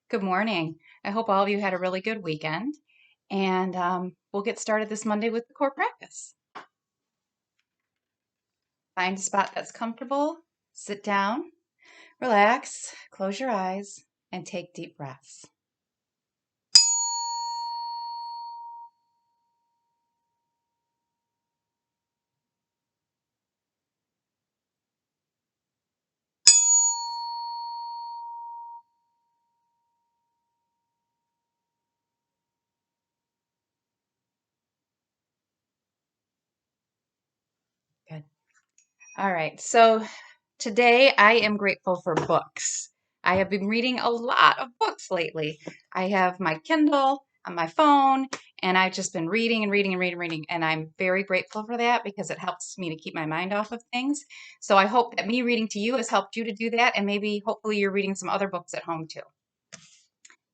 Good morning. I hope all of you had a really good weekend. And we'll get started this Monday with the core practice. Find a spot that's comfortable, sit down, relax, close your eyes, and take deep breaths. Good. All right. So today I am grateful for books. I have been reading a lot of books lately. I have my Kindle on my phone, and I've just been reading and reading and reading and reading. And I'm very grateful for that because it helps me to keep my mind off of things. So I hope that me reading to you has helped you to do that. And maybe hopefully you're reading some other books at home too.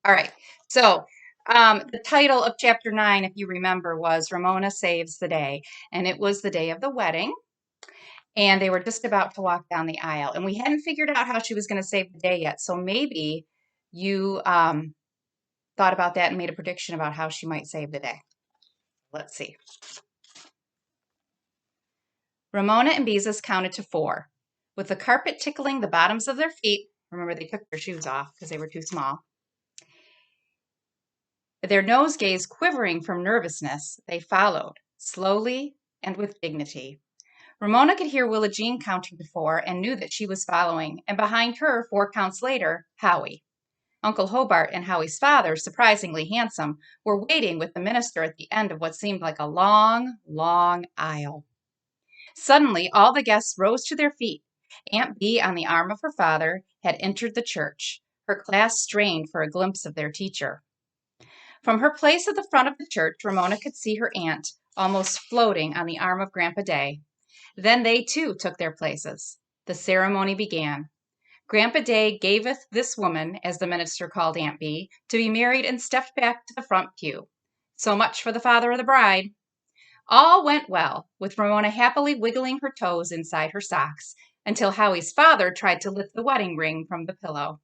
All right. So the title of chapter 9, if you remember, was Ramona Saves the Day. And it was the day of the wedding. And they were just about to walk down the aisle. And we hadn't figured out how she was going to save the day yet. So maybe you thought about that and made a prediction about how she might save the day. Let's see. Ramona and Beezus counted to 4. With the carpet tickling the bottoms of their feet, remember they took their shoes off because they were too small, their nosegays quivering from nervousness, they followed, slowly and with dignity. Ramona could hear Willa Jean counting to 4 and knew that she was following, and behind her, 4 counts later, Howie. Uncle Hobart and Howie's father, surprisingly handsome, were waiting with the minister at the end of what seemed like a long, long aisle. Suddenly, all the guests rose to their feet. Aunt Bee, on the arm of her father, had entered the church. Her class strained for a glimpse of their teacher. From her place at the front of the church, Ramona could see her aunt, almost floating on the arm of Grandpa Day. Then they, too, took their places. The ceremony began. Grandpa Day gaveth this woman, as the minister called Aunt Bee, to be married and stepped back to the front pew. So much for the father of the bride. All went well, with Ramona happily wiggling her toes inside her socks, until Howie's father tried to lift the wedding ring from the pillow.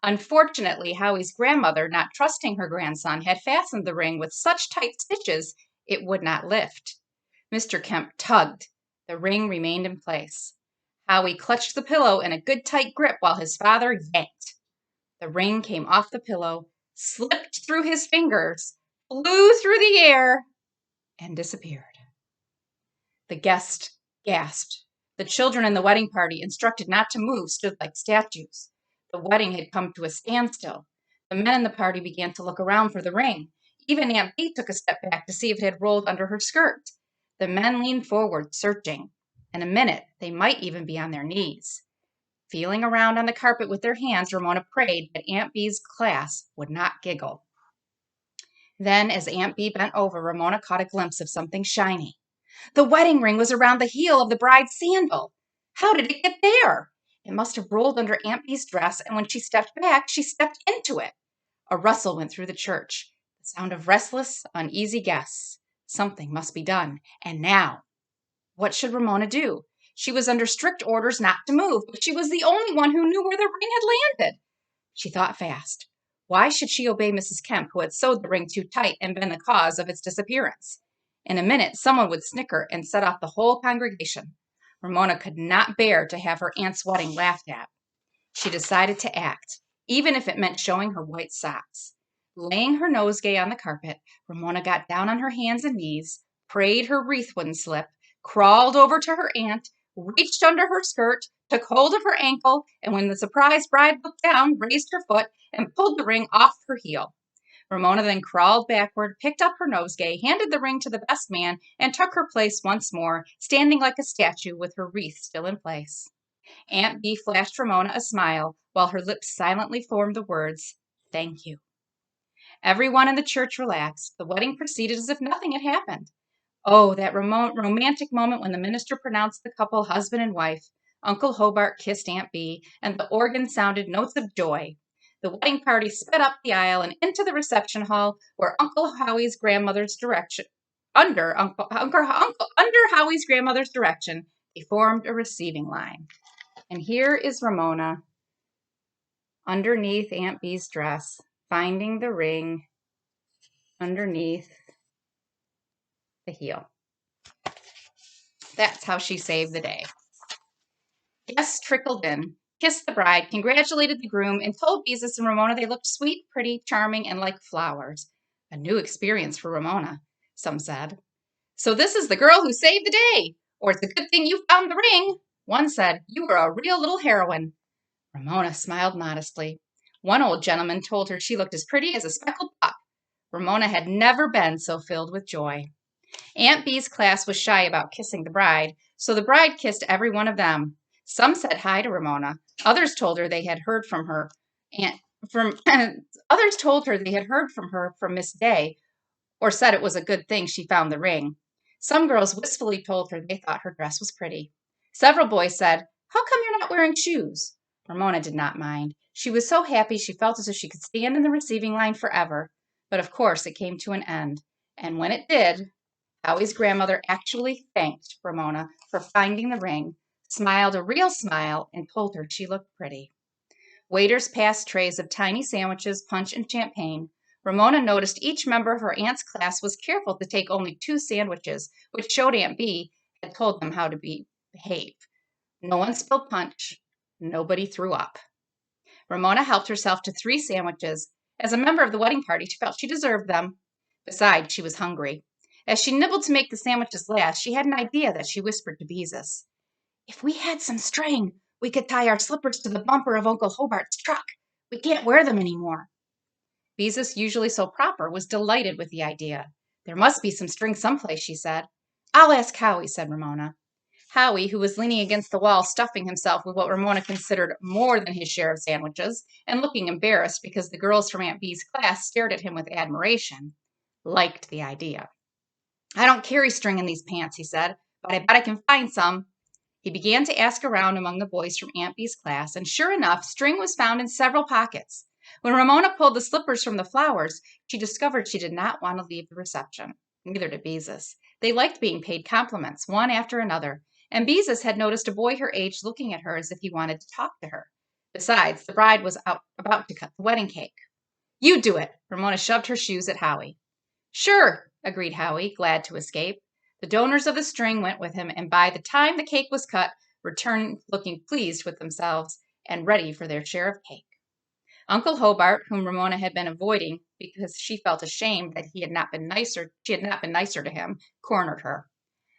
Unfortunately, Howie's grandmother, not trusting her grandson, had fastened the ring with such tight stitches it would not lift. Mr. Kemp tugged. The ring remained in place. Howie clutched the pillow in a good tight grip while his father yanked. The ring came off the pillow, slipped through his fingers, flew through the air, and disappeared. The guest gasped. The children in the wedding party, instructed not to move, stood like statues. The wedding had come to a standstill. The men in the party began to look around for the ring. Even Aunt Bee took a step back to see if it had rolled under her skirt. The men leaned forward, searching. In a minute, they might even be on their knees. Feeling around on the carpet with their hands, Ramona prayed that Aunt Bee's class would not giggle. Then, as Aunt Bee bent over, Ramona caught a glimpse of something shiny. The wedding ring was around the heel of the bride's sandal. How did it get there? It must have rolled under Aunt Bee's dress, and when she stepped back, she stepped into it. A rustle went through the church, the sound of restless, uneasy guests. Something must be done, and now. What should Ramona do? She was under strict orders not to move, but she was the only one who knew where the ring had landed. She thought fast. Why should she obey Mrs. Kemp, who had sewed the ring too tight and been the cause of its disappearance? In a minute, someone would snicker and set off the whole congregation. Ramona could not bear to have her aunt's wedding laughed at. She decided to act, even if it meant showing her white socks. Laying her nosegay on the carpet, Ramona got down on her hands and knees, prayed her wreath wouldn't slip, crawled over to her aunt, reached under her skirt, took hold of her ankle, and when the surprised bride looked down, raised her foot and pulled the ring off her heel. Ramona then crawled backward, picked up her nosegay, handed the ring to the best man, and took her place once more, standing like a statue with her wreath still in place. Aunt Bee flashed Ramona a smile, while her lips silently formed the words, "Thank you." Everyone in the church relaxed. The wedding proceeded as if nothing had happened. Oh, that romantic moment when the minister pronounced the couple husband and wife. Uncle Hobart kissed Aunt Bee, and the organ sounded notes of joy. The wedding party sped up the aisle and into the reception hall, where Uncle Howie's grandmother's direction, under Howie's grandmother's direction, they formed a receiving line. And here is Ramona underneath Aunt Bee's dress, finding the ring underneath the heel. That's how she saved the day. Guests trickled in, kissed the bride, congratulated the groom, and told Beezus and Ramona they looked sweet, pretty, charming, and like flowers. A new experience for Ramona, some said. So this is the girl who saved the day, or it's a good thing you found the ring. One said, you were a real little heroine. Ramona smiled modestly. One old gentleman told her she looked as pretty as a speckled pup. Ramona had never been so filled with joy. Aunt Bee's class was shy about kissing the bride, so the bride kissed every one of them. Some said hi to Ramona. Others told her they had heard from her, and others told her they had heard from her from Miss Day, or said it was a good thing she found the ring. Some girls wistfully told her they thought her dress was pretty. Several boys said, how come you're not wearing shoes? Ramona did not mind. She was so happy she felt as if she could stand in the receiving line forever. But of course it came to an end. And when it did, Howie's grandmother actually thanked Ramona for finding the ring, smiled a real smile, and told her she looked pretty. Waiters passed trays of tiny sandwiches, punch, and champagne. Ramona noticed each member of her aunt's class was careful to take only 2 sandwiches, which showed Aunt Bee had told them how to behave. No one spilled punch. Nobody threw up. Ramona helped herself to 3 sandwiches. As a member of the wedding party, she felt she deserved them. Besides, she was hungry. As she nibbled to make the sandwiches last, she had an idea that she whispered to Beezus. If we had some string, we could tie our slippers to the bumper of Uncle Hobart's truck. We can't wear them anymore. Beezus, usually so proper, was delighted with the idea. There must be some string someplace, she said. I'll ask Howie, said Ramona. Howie, who was leaning against the wall, stuffing himself with what Ramona considered more than his share of sandwiches, and looking embarrassed because the girls from Aunt Bee's class stared at him with admiration, liked the idea. I don't carry string in these pants, he said, but I bet I can find some. He began to ask around among the boys from Aunt Bee's class, and sure enough, string was found in several pockets. When Ramona pulled the slippers from the flowers, she discovered she did not want to leave the reception. Neither did Beezus. They liked being paid compliments, one after another, and Beezus had noticed a boy her age looking at her as if he wanted to talk to her. Besides, the bride was about to cut the wedding cake. You do it. Ramona shoved her shoes at Howie. Sure, agreed Howie, glad to escape. The donors of the string went with him, and by the time the cake was cut, returned looking pleased with themselves and ready for their share of cake. Uncle Hobart, whom Ramona had been avoiding because she felt ashamed that she had not been nicer to him, cornered her.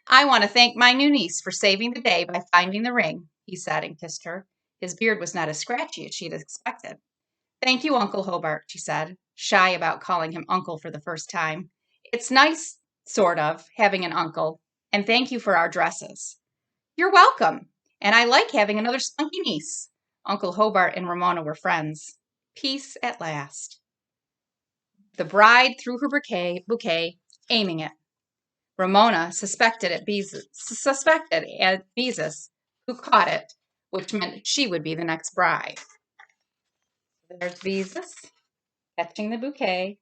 I want to thank my new niece for saving the day by finding the ring, he said and kissed her. His beard was not as scratchy as she had expected. Thank you, Uncle Hobart, she said, shy about calling him uncle for the first time. It's nice, sort of, having an uncle, and thank you for our dresses. You're welcome, and I like having another spunky niece. Uncle Hobart and Ramona were friends. Peace at last. The bride threw her bouquet, aiming it. Ramona suspected at Beezus, who caught it, which meant she would be the next bride. There's Beezus, catching the bouquet.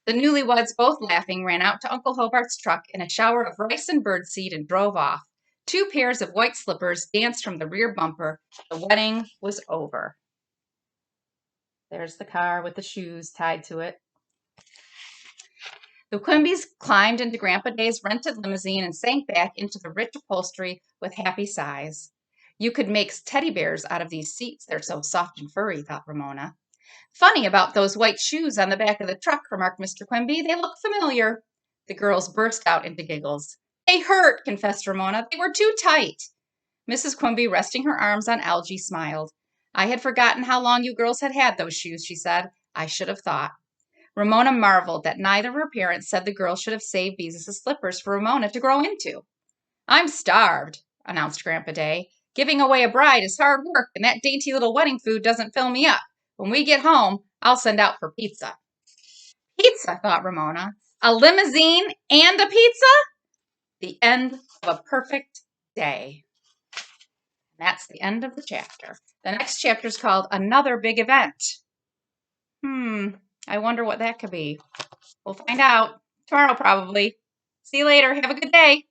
The newlyweds, both laughing, ran out to Uncle Hobart's truck in a shower of rice and birdseed and drove off. 2 pairs of white slippers danced from the rear bumper. The wedding was over. There's the car with the shoes tied to it. The Quimbys climbed into Grandpa Day's rented limousine and sank back into the rich upholstery with happy sighs. You could make teddy bears out of these seats. They're so soft and furry, thought Ramona. Funny about those white shoes on the back of the truck, remarked Mr. Quimby. They look familiar. The girls burst out into giggles. They hurt, confessed Ramona. They were too tight. Mrs. Quimby, resting her arms on Algy, smiled. I had forgotten how long you girls had those shoes, she said. I should have thought. Ramona marveled that neither of her parents said the girls should have saved Beezus' slippers for Ramona to grow into. I'm starved, announced Grandpa Day. Giving away a bride is hard work, and that dainty little wedding food doesn't fill me up. When we get home, I'll send out for pizza. Pizza, thought Ramona. A limousine and a pizza? The end of a perfect day. And that's the end of the chapter. The next chapter is called Another Big Event. I wonder what that could be. We'll find out tomorrow probably. See you later. Have a good day.